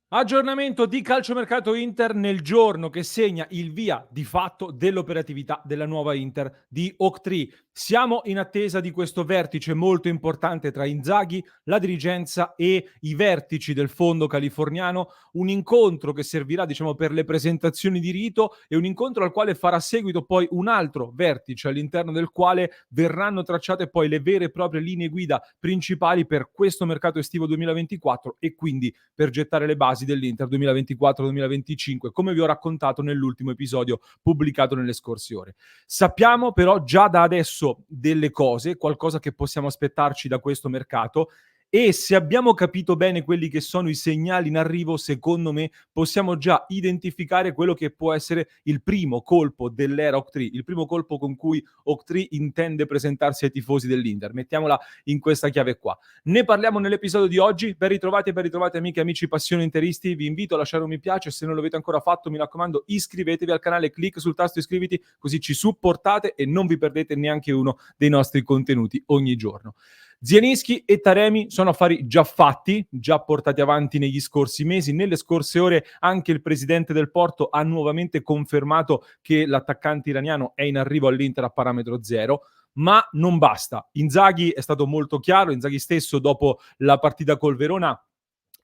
Aggiornamento di calciomercato Inter nel giorno che segna il via di fatto dell'operatività della nuova Inter di Oktay. Siamo in attesa di questo vertice molto importante tra Inzaghi, la dirigenza e i vertici del fondo californiano, un incontro che servirà, diciamo, per le presentazioni di rito e un incontro al quale farà seguito poi un altro vertice all'interno del quale verranno tracciate poi le vere e proprie linee guida principali per questo mercato estivo 2024 e quindi per gettare le basi dell'Inter 2024-2025, come vi ho raccontato nell'ultimo episodio pubblicato nelle scorse ore. Sappiamo però già da adesso delle cose, qualcosa che possiamo aspettarci da questo mercato, e se abbiamo capito bene quelli che sono i segnali in arrivo, secondo me possiamo già identificare quello che può essere il primo colpo dell'era Oktay, il primo colpo con cui Oktay intende presentarsi ai tifosi dell'Inter. Mettiamola in questa chiave qua. Ne parliamo nell'episodio di oggi. Ben ritrovati amiche e amici passioni interisti. Vi invito a lasciare un mi piace. Se non l'avete ancora fatto, mi raccomando, iscrivetevi al canale, clic sul tasto iscriviti, così ci supportate e non vi perdete neanche uno dei nostri contenuti ogni giorno. Zielinski e Taremi sono affari già fatti, già portati avanti negli scorsi mesi. Nelle scorse ore anche il presidente del Porto ha nuovamente confermato che l'attaccante iraniano è in arrivo all'Inter a parametro zero. Ma non basta. Inzaghi è stato molto chiaro, Inzaghi stesso dopo la partita col Verona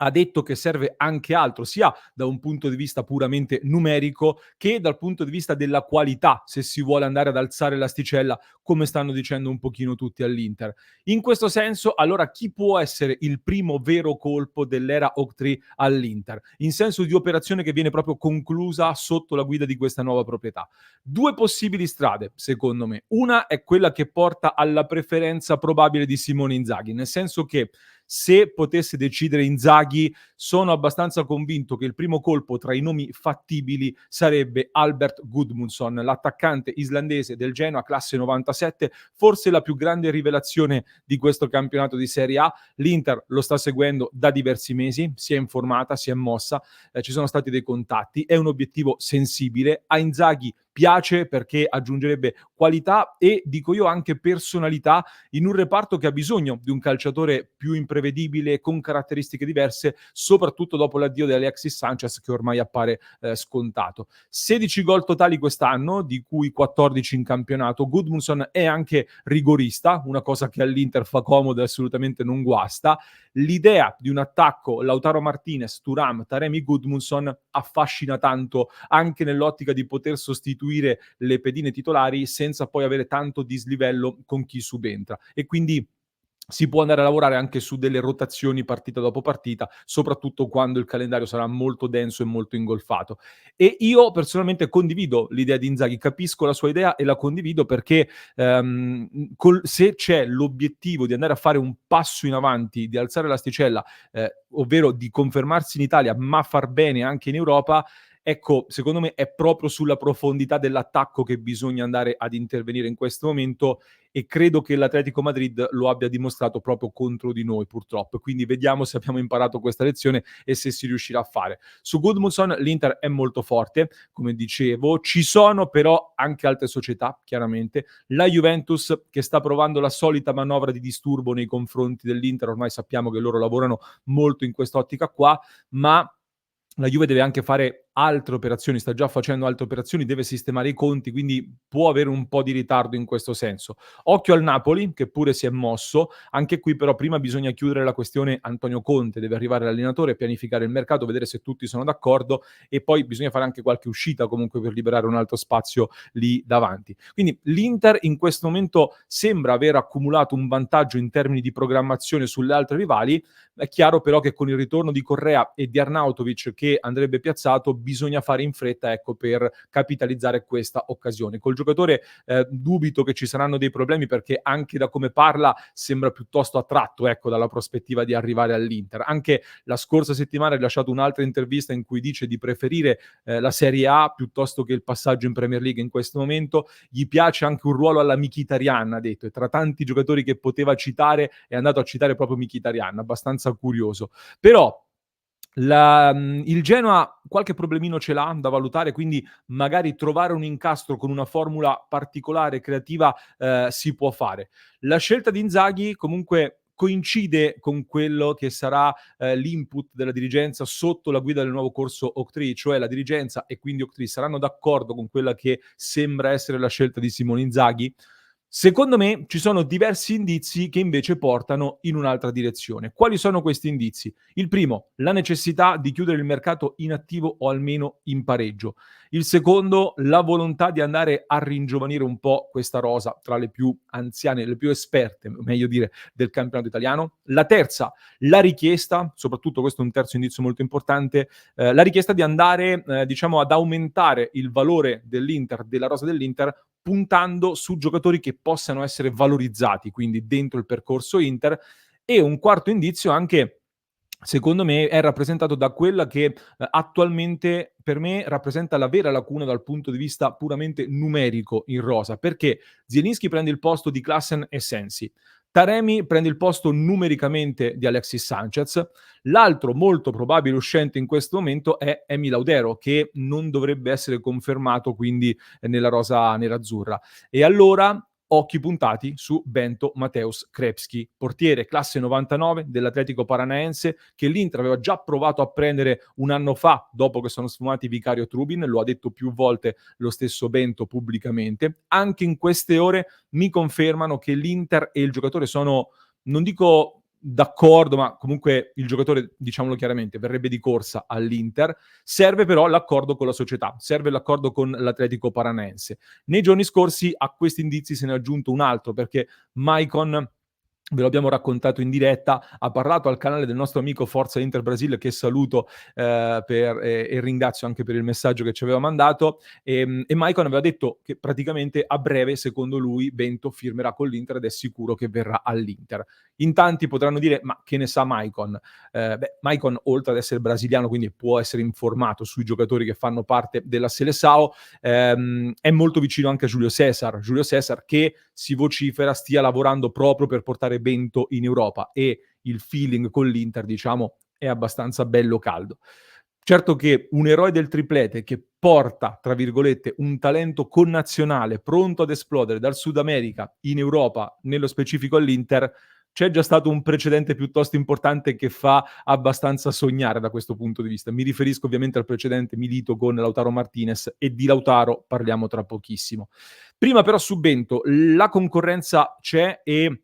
ha detto che serve anche altro, sia da un punto di vista puramente numerico che dal punto di vista della qualità, se si vuole andare ad alzare l'asticella, come stanno dicendo un pochino tutti all'Inter. In questo senso, allora chi può essere il primo vero colpo dell'era Oktay all'Inter? In senso di operazione che viene proprio conclusa sotto la guida di questa nuova proprietà. Due possibili strade, secondo me. Una è quella che porta alla preferenza probabile di Simone Inzaghi, nel senso che se potesse decidere Inzaghi, sono abbastanza convinto che il primo colpo tra i nomi fattibili sarebbe Albert Gudmundsson, l'attaccante islandese del Genoa, classe 97, forse la più grande rivelazione di questo campionato di Serie A. L'Inter lo sta seguendo da diversi mesi, si è informata, si è mossa, ci sono stati dei contatti, è un obiettivo sensibile. A Inzaghi piace perché aggiungerebbe qualità e, dico io, anche personalità in un reparto che ha bisogno di un calciatore più imprevedibile, con caratteristiche diverse, soprattutto dopo l'addio di Alexis Sanchez, che ormai appare scontato. 16 gol totali quest'anno, di cui 14 in campionato. Gudmundsson è anche rigorista, una cosa che all'Inter fa comodo e assolutamente non guasta. L'idea di un attacco Lautaro Martinez, Thuram, Taremi, Gudmundsson affascina tanto, anche nell'ottica di poter sostituire le pedine titolari senza poi avere tanto dislivello con chi subentra. E quindi si può andare a lavorare anche su delle rotazioni partita dopo partita, soprattutto quando il calendario sarà molto denso e molto ingolfato. E io personalmente condivido l'idea di Inzaghi, capisco la sua idea e la condivido perché se c'è l'obiettivo di andare a fare un passo in avanti, di alzare l'asticella, ovvero di confermarsi in Italia ma far bene anche in Europa, ecco, secondo me è proprio sulla profondità dell'attacco che bisogna andare ad intervenire in questo momento e credo che l'Atletico Madrid lo abbia dimostrato proprio contro di noi, purtroppo. Quindi vediamo se abbiamo imparato questa lezione e se si riuscirà a fare. Su Gudmundsson l'Inter è molto forte, come dicevo, ci sono però anche altre società, chiaramente. La Juventus che sta provando la solita manovra di disturbo nei confronti dell'Inter, ormai sappiamo che loro lavorano molto in quest'ottica qua, ma la Juve deve anche fare altre operazioni, sta già facendo altre operazioni, deve sistemare i conti, quindi può avere un po' di ritardo in questo senso. Occhio al Napoli, che pure si è mosso, anche qui però prima bisogna chiudere la questione Antonio Conte, deve arrivare l'allenatore, pianificare il mercato, vedere se tutti sono d'accordo e poi bisogna fare anche qualche uscita comunque per liberare un altro spazio lì davanti. Quindi l'Inter in questo momento sembra aver accumulato un vantaggio in termini di programmazione sulle altre rivali, è chiaro però che con il ritorno di Correa e di Arnautovic che andrebbe piazzato bisogna fare in fretta, ecco, per capitalizzare questa occasione. Col giocatore dubito che ci saranno dei problemi perché anche da come parla sembra piuttosto attratto, ecco, dalla prospettiva di arrivare all'Inter. Anche la scorsa settimana ha rilasciato un'altra intervista in cui dice di preferire la Serie A piuttosto che il passaggio in Premier League in questo momento. Gli piace anche un ruolo alla Mkhitaryan, ha detto, e tra tanti giocatori che poteva citare è andato a citare proprio Mkhitaryan, abbastanza curioso. Però il Genoa qualche problemino ce l'ha da valutare, quindi magari trovare un incastro con una formula particolare, creativa, si può fare. La scelta di Inzaghi comunque coincide con quello che sarà l'input della dirigenza sotto la guida del nuovo corso Oak-Tree, cioè la dirigenza e quindi Oak-Tree saranno d'accordo con quella che sembra essere la scelta di Simone Inzaghi? Secondo me ci sono diversi indizi che invece portano in un'altra direzione. Quali sono questi indizi? Il primo, la necessità di chiudere il mercato in attivo o almeno in pareggio. Il secondo, la volontà di andare a ringiovanire un po' questa rosa tra le più anziane, le più esperte, meglio dire, del campionato italiano. La terza, la richiesta, soprattutto questo è un terzo indizio molto importante, la richiesta di andare, diciamo, ad aumentare il valore dell'Inter, della rosa dell'Inter, puntando su giocatori che possano essere valorizzati, quindi dentro il percorso Inter. E un quarto indizio anche, secondo me, è rappresentato da quella che attualmente per me rappresenta la vera lacuna dal punto di vista puramente numerico in rosa, perché Zielinski prende il posto di Klaassen e Sensi, Taremi prende il posto numericamente di Alexis Sanchez, l'altro molto probabile uscente in questo momento è Emi Laudero, che non dovrebbe essere confermato quindi nella rosa nerazzurra. E allora occhi puntati su Bento Mateusz Krepski, portiere classe 99 dell'Atletico Paranaense, che l'Inter aveva già provato a prendere un anno fa, dopo che sono sfumati Vicario Trubin, lo ha detto più volte lo stesso Bento pubblicamente. Anche in queste ore mi confermano che l'Inter e il giocatore sono, non dico d'accordo, ma comunque il giocatore, diciamolo chiaramente, verrebbe di corsa all'Inter. Serve però l'accordo con la società, serve l'accordo con l'Atletico Paranaense. Nei giorni scorsi a questi indizi se ne è aggiunto un altro, perché Maicon, ve lo abbiamo raccontato in diretta, ha parlato al canale del nostro amico Forza Inter Brasil, che saluto e ringrazio anche per il messaggio che ci aveva mandato, e Maicon aveva detto che praticamente a breve, secondo lui, Bento firmerà con l'Inter ed è sicuro che verrà all'Inter. In tanti potranno dire, ma che ne sa Maicon? Maicon, oltre ad essere brasiliano, quindi può essere informato sui giocatori che fanno parte della Seleção, è molto vicino anche a Giulio Cesar che si vocifera stia lavorando proprio per portare Bento in Europa, e il feeling con l'Inter, diciamo, è abbastanza bello caldo. Certo che un eroe del triplete che porta, tra virgolette, un talento connazionale pronto ad esplodere dal Sud America in Europa, nello specifico all'Inter, c'è già stato un precedente piuttosto importante che fa abbastanza sognare da questo punto di vista. Mi riferisco ovviamente al precedente Milito con Lautaro Martinez, e di Lautaro parliamo tra pochissimo. Prima però su Bento, la concorrenza c'è e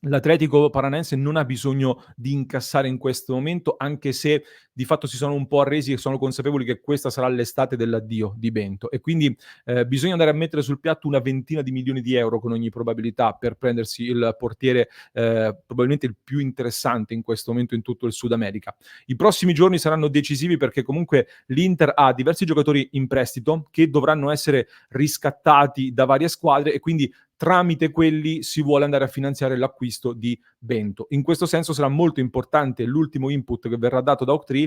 l'Atletico Paranaense non ha bisogno di incassare in questo momento, anche se di fatto si sono un po' arresi e sono consapevoli che questa sarà l'estate dell'addio di Bento, e quindi bisogna andare a mettere sul piatto una ventina di milioni di euro con ogni probabilità per prendersi il portiere probabilmente il più interessante in questo momento in tutto il Sud America. I prossimi giorni saranno decisivi, perché comunque l'Inter ha diversi giocatori in prestito che dovranno essere riscattati da varie squadre, e quindi tramite quelli si vuole andare a finanziare l'acquisto di Bento. In questo senso sarà molto importante l'ultimo input che verrà dato da Oak-Tree.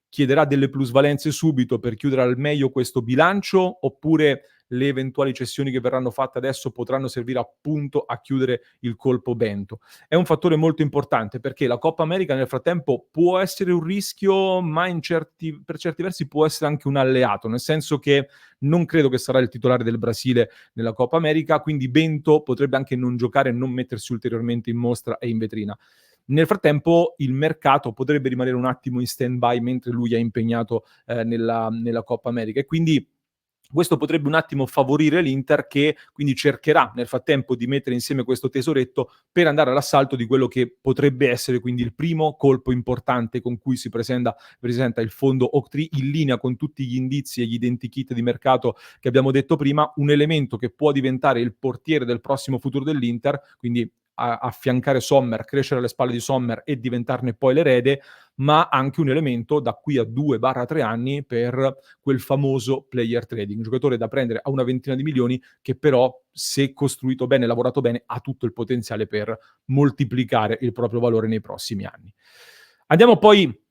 Chiederà delle plusvalenze subito per chiudere al meglio questo bilancio, oppure le eventuali cessioni che verranno fatte adesso potranno servire appunto a chiudere il colpo Bento? È un fattore molto importante, perché la Coppa America nel frattempo può essere un rischio, ma per certi versi può essere anche un alleato, nel senso che non credo che sarà il titolare del Brasile nella Coppa America, quindi Bento potrebbe anche non giocare e non mettersi ulteriormente in mostra e in vetrina. Nel frattempo il mercato potrebbe rimanere un attimo in stand-by mentre lui è impegnato nella Coppa America, e quindi questo potrebbe un attimo favorire l'Inter, che quindi cercherà nel frattempo di mettere insieme questo tesoretto per andare all'assalto di quello che potrebbe essere quindi il primo colpo importante con cui si presenta il fondo Oak-Tree, in linea con tutti gli indizi e gli identikit di mercato che abbiamo detto prima, un elemento che può diventare il portiere del prossimo futuro dell'Inter, quindi affiancare Sommer, crescere alle spalle di Sommer e diventarne poi l'erede, ma anche un elemento da qui a 2-3 anni per quel famoso player trading, un giocatore da prendere a una ventina di milioni, che però, se costruito bene, lavorato bene, ha tutto il potenziale per moltiplicare il proprio valore nei prossimi anni. Andiamo poi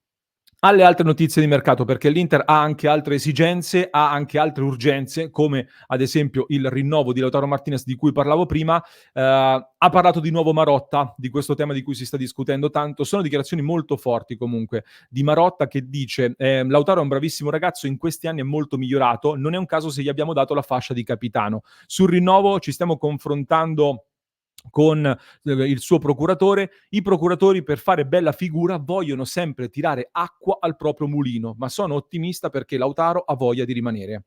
alle altre notizie di mercato, perché l'Inter ha anche altre esigenze, ha anche altre urgenze, come ad esempio il rinnovo di Lautaro Martinez di cui parlavo prima. Ha parlato di nuovo Marotta, di questo tema di cui si sta discutendo tanto. Sono dichiarazioni molto forti comunque di Marotta, che dice Lautaro è un bravissimo ragazzo, in questi anni è molto migliorato, non è un caso se gli abbiamo dato la fascia di capitano. Sul rinnovo ci stiamo confrontando con il suo procuratore. I procuratori, per fare bella figura, vogliono sempre tirare acqua al proprio mulino, ma sono ottimista perché Lautaro ha voglia di rimanere.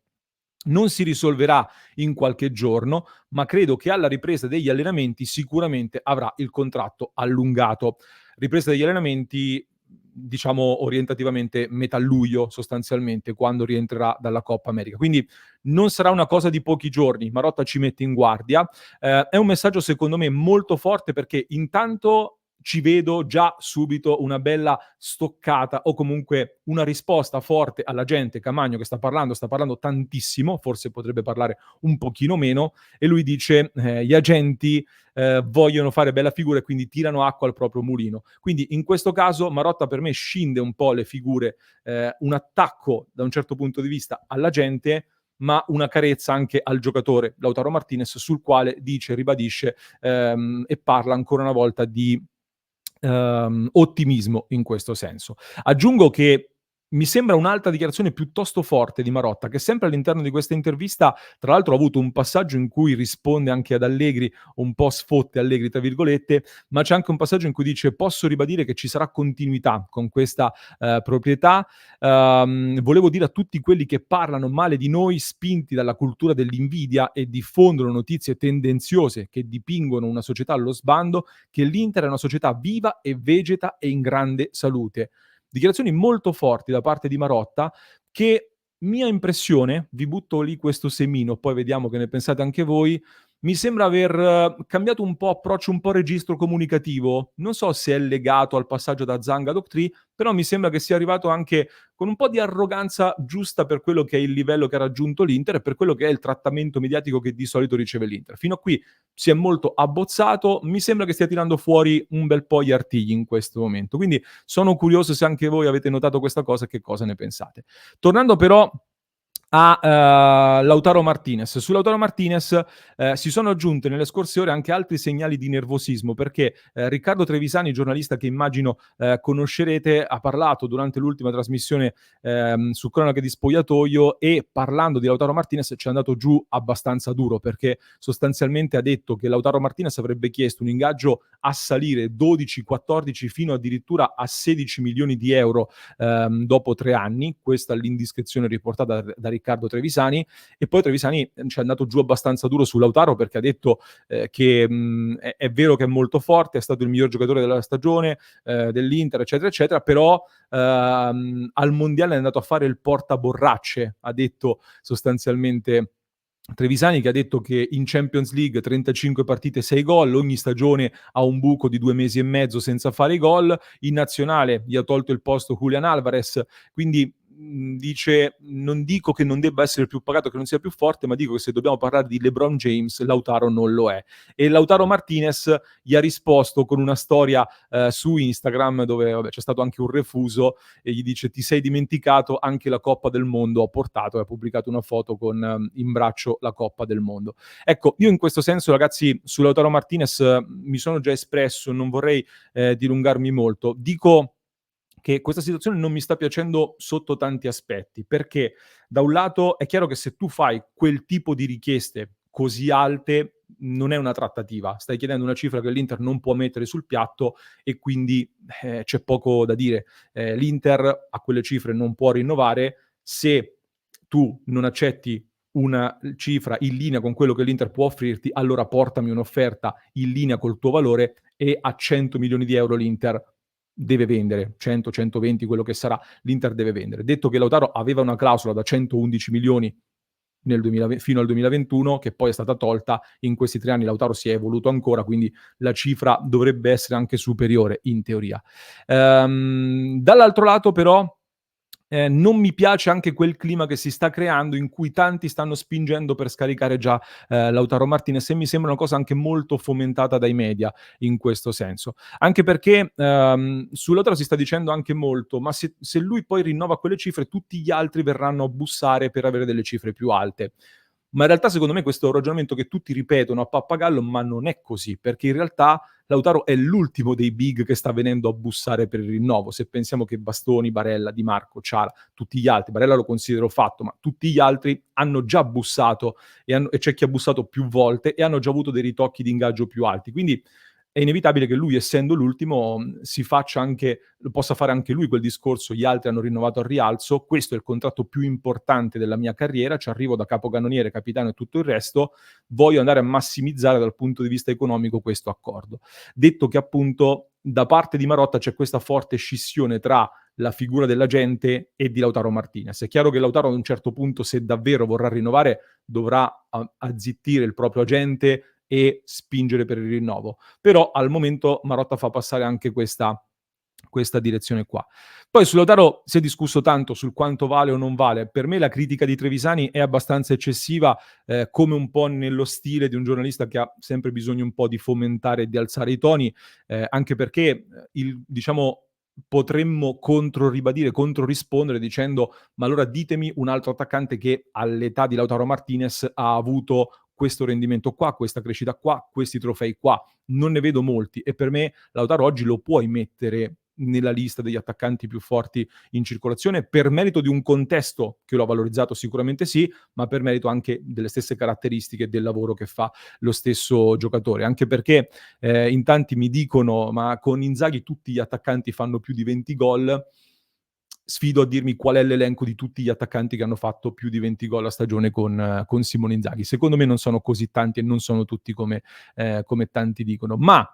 Non si risolverà in qualche giorno, ma credo che alla ripresa degli allenamenti sicuramente avrà il contratto allungato. Ripresa degli allenamenti, diciamo orientativamente metà luglio sostanzialmente, quando rientrerà dalla Coppa America. Quindi non sarà una cosa di pochi giorni, Marotta ci mette in guardia. È un messaggio secondo me molto forte, perché intanto ci vedo già subito una bella stoccata o comunque una risposta forte alla gente. Camagno che sta parlando tantissimo, forse potrebbe parlare un pochino meno, e lui dice gli agenti vogliono fare bella figura e quindi tirano acqua al proprio mulino. Quindi in questo caso Marotta per me scinde un po' le figure, un attacco da un certo punto di vista alla gente, ma una carezza anche al giocatore Lautaro Martinez, sul quale dice, ribadisce e parla ancora una volta di ottimismo in questo senso. Aggiungo che mi sembra un'altra dichiarazione piuttosto forte di Marotta, che sempre all'interno di questa intervista, tra l'altro ha avuto un passaggio in cui risponde anche ad Allegri, un po' "sfotte" Allegri tra virgolette, ma c'è anche un passaggio in cui dice: "Posso ribadire che ci sarà continuità con questa, proprietà. Volevo dire a tutti quelli che parlano male di noi, spinti dalla cultura dell'invidia e diffondono notizie tendenziose che dipingono una società allo sbando, che l'Inter è una società viva e vegeta e in grande salute." Dichiarazioni molto forti da parte di Marotta che, mia impressione, vi butto lì questo semino, poi vediamo che ne pensate anche voi, mi sembra aver cambiato un po' approccio, un po' registro comunicativo. Non so se è legato al passaggio da Zang ad Octree, però mi sembra che sia arrivato anche con un po' di arroganza giusta per quello che è il livello che ha raggiunto l'Inter e per quello che è il trattamento mediatico che di solito riceve l'Inter. Fino a qui si è molto abbozzato, mi sembra che stia tirando fuori un bel po' gli artigli in questo momento. Quindi sono curioso se anche voi avete notato questa cosa e che cosa ne pensate. Tornando però a Lautaro Martinez. Su Lautaro Martinez si sono aggiunte nelle scorse ore anche altri segnali di nervosismo, perché Riccardo Trevisani, giornalista che immagino conoscerete, ha parlato durante l'ultima trasmissione su Cronache di Spogliatoio, e parlando di Lautaro Martinez ci è andato giù abbastanza duro, perché sostanzialmente ha detto che Lautaro Martinez avrebbe chiesto un ingaggio a salire 12, 14 fino addirittura a 16 milioni di euro dopo 3 anni. Questa è l'indiscrezione riportata da Riccardo Trevisani. E poi Trevisani ci è andato giù abbastanza duro su Lautaro, perché ha detto che è vero che è molto forte, è stato il miglior giocatore della stagione dell'Inter, eccetera, eccetera, però al mondiale è andato a fare il portaborracce, ha detto sostanzialmente Trevisani, che ha detto che in Champions League 35 partite, 6 gol, ogni stagione ha un buco di 2 mesi e mezzo senza fare i gol, in nazionale gli ha tolto il posto Julián Álvarez, quindi dice: "Non dico che non debba essere più pagato, che non sia più forte, ma dico che se dobbiamo parlare di LeBron James, Lautaro non lo è." E Lautaro Martinez gli ha risposto con una storia su Instagram, dove vabbè, c'è stato anche un refuso, e gli dice: "Ti sei dimenticato, anche la Coppa del Mondo ho portato", e ha pubblicato una foto con in braccio la Coppa del Mondo. Ecco, io in questo senso, ragazzi, su Lautaro Martinez mi sono già espresso, non vorrei dilungarmi molto. Dico che questa situazione non mi sta piacendo sotto tanti aspetti, perché da un lato è chiaro che se tu fai quel tipo di richieste così alte, non è una trattativa, stai chiedendo una cifra che l'Inter non può mettere sul piatto, e quindi c'è poco da dire. L'Inter a quelle cifre non può rinnovare. Se tu non accetti una cifra in linea con quello che l'Inter può offrirti, allora portami un'offerta in linea col tuo valore, e a 100 milioni di euro l'Inter deve vendere, 100, 120, quello che sarà, l'Inter deve vendere. Detto che Lautaro aveva una clausola da 111 milioni fino al 2021, che poi è stata tolta. In questi 3 anni Lautaro si è evoluto ancora, quindi la cifra dovrebbe essere anche superiore in teoria. Dall'altro lato però non mi piace anche quel clima che si sta creando, in cui tanti stanno spingendo per scaricare già Lautaro Martinez, e mi sembra una cosa anche molto fomentata dai media in questo senso. Anche perché su Lautaro si sta dicendo anche molto: ma se lui poi rinnova quelle cifre, tutti gli altri verranno a bussare per avere delle cifre più alte. Ma in realtà secondo me questo è un ragionamento che tutti ripetono a pappagallo, ma non è così, perché in realtà Lautaro è l'ultimo dei big che sta venendo a bussare per il rinnovo. Se pensiamo che Bastoni, Barella, Di Marco, Ciara, tutti gli altri, Barella lo considero fatto, ma tutti gli altri hanno già bussato e c'è chi ha bussato più volte e hanno già avuto dei ritocchi di ingaggio più alti. Quindi è inevitabile che lui, essendo l'ultimo, si faccia anche possa fare anche lui quel discorso: "Gli altri hanno rinnovato al rialzo, questo è il contratto più importante della mia carriera, ci arrivo da capocannoniere, capitano e tutto il resto, voglio andare a massimizzare dal punto di vista economico questo accordo". Detto che appunto da parte di Marotta c'è questa forte scissione tra la figura dell'agente e di Lautaro Martinez. È chiaro che Lautaro ad un certo punto, se davvero vorrà rinnovare, dovrà azzittire il proprio agente e spingere per il rinnovo. Però al momento Marotta fa passare anche questa direzione qua. Poi su Lautaro si è discusso tanto sul quanto vale o non vale. Per me la critica di Trevisani è abbastanza eccessiva, come un po' nello stile di un giornalista che ha sempre bisogno un po' di fomentare e di alzare i toni, anche perché diciamo potremmo controrispondere dicendo: "Ma allora ditemi un altro attaccante che all'età di Lautaro Martinez ha avuto questo rendimento qua, questa crescita qua, questi trofei qua". Non ne vedo molti e per me Lautaro oggi lo puoi mettere nella lista degli attaccanti più forti in circolazione per merito di un contesto che lo ha valorizzato, sicuramente sì, ma per merito anche delle stesse caratteristiche del lavoro che fa lo stesso giocatore. Anche perché in tanti mi dicono: "Ma con Inzaghi tutti gli attaccanti fanno più di 20 gol". Sfido a dirmi qual è l'elenco di tutti gli attaccanti che hanno fatto più di 20 gol a stagione con Simone Inzaghi. Secondo me non sono così tanti e non sono tutti come tanti dicono. Ma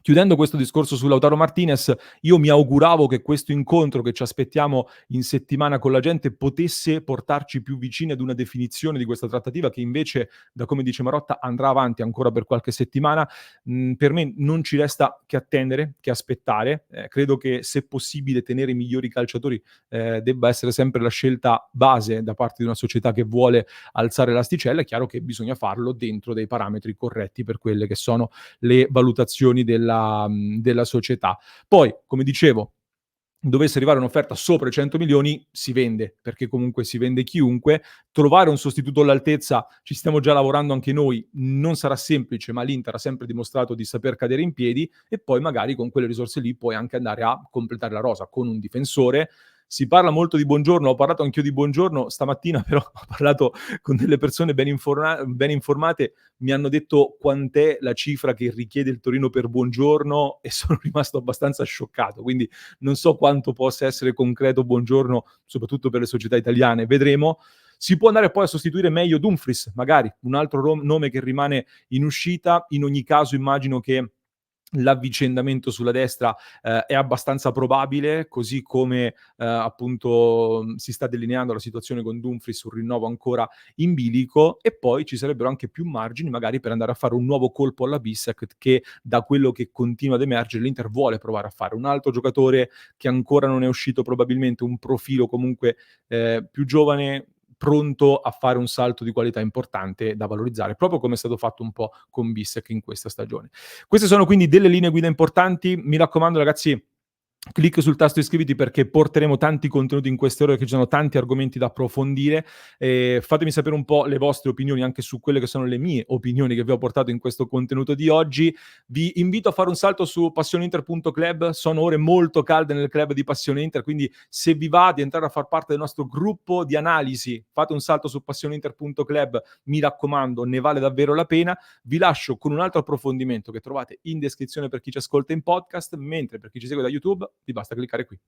chiudendo questo discorso su Lautaro Martinez, io mi auguravo che questo incontro che ci aspettiamo in settimana con la gente potesse portarci più vicini ad una definizione di questa trattativa che invece, da come dice Marotta, andrà avanti ancora per qualche settimana. Per me non ci resta che attendere, che aspettare. Credo che se possibile tenere i migliori calciatori debba essere sempre la scelta base da parte di una società che vuole alzare l'asticella. È chiaro che bisogna farlo dentro dei parametri corretti per quelle che sono le valutazioni della società. Poi, come dicevo, dovesse arrivare un'offerta sopra i 100 milioni, si vende, perché comunque si vende chiunque. Trovare un sostituto all'altezza, ci stiamo già lavorando anche noi, non sarà semplice, ma l'Inter ha sempre dimostrato di saper cadere in piedi e poi magari con quelle risorse lì puoi anche andare a completare la rosa con un difensore. Si parla molto di Buongiorno, ho parlato anch'io di Buongiorno stamattina, però ho parlato con delle persone ben informate, mi hanno detto quant'è la cifra che richiede il Torino per Buongiorno e sono rimasto abbastanza scioccato, quindi non so quanto possa essere concreto Buongiorno, soprattutto per le società italiane, vedremo. Si può andare poi a sostituire meglio Dumfries, magari, un altro nome che rimane in uscita. In ogni caso immagino che l'avvicendamento sulla destra è abbastanza probabile, così come appunto si sta delineando la situazione con Dumfries sul rinnovo ancora in bilico, e poi ci sarebbero anche più margini magari per andare a fare un nuovo colpo alla Bissek che da quello che continua ad emergere l'Inter vuole provare a fare. Un altro giocatore che ancora non è uscito, probabilmente un profilo comunque più giovane, pronto a fare un salto di qualità importante da valorizzare, proprio come è stato fatto un po' con Bissek in questa stagione. Queste sono quindi delle linee guida importanti. Mi raccomando, ragazzi, clic sul tasto iscriviti perché porteremo tanti contenuti in queste ore, che ci sono tanti argomenti da approfondire. Fatemi sapere un po' le vostre opinioni anche su quelle che sono le mie opinioni che vi ho portato in questo contenuto di oggi. Vi invito a fare un salto su passioneinter.club. Sono ore molto calde nel club di Passione Inter, quindi se vi va di entrare a far parte del nostro gruppo di analisi, fate un salto su passioneinter.club. Mi raccomando, ne vale davvero la pena. Vi lascio con un altro approfondimento che trovate in descrizione per chi ci ascolta in podcast, mentre per chi ci segue da YouTube vi basta cliccare qui.